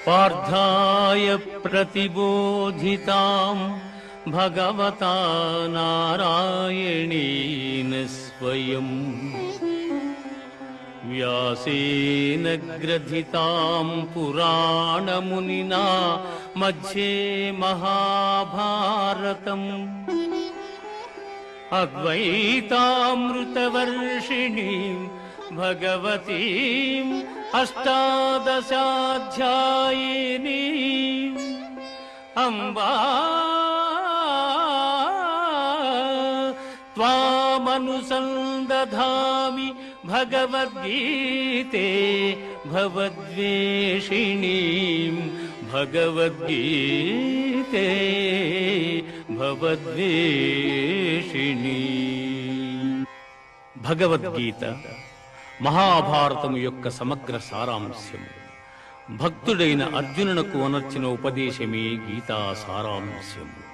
पार्थाय प्रतिबोधितां भगवता नारायणेन स्वयं व्यासेन ग्रथितां पुराणमुनिना मध्ये महाभारतम् अद्वैतामृतवर्षिणीं भगवतीम् अष्टादशाध्यायिनीम् अम्बा त्वामनुसन्दधामि भगवद्गीते भवद्वेषिणीं भगवद्गीते भवद्वेषिणी। భగవద్గీత మహాభారతము యొక్క సమగ్ర సారాంశము. భక్తుడైన అర్జునునకు అనర్చిన ఉపదేశమే గీతా సారాంశము.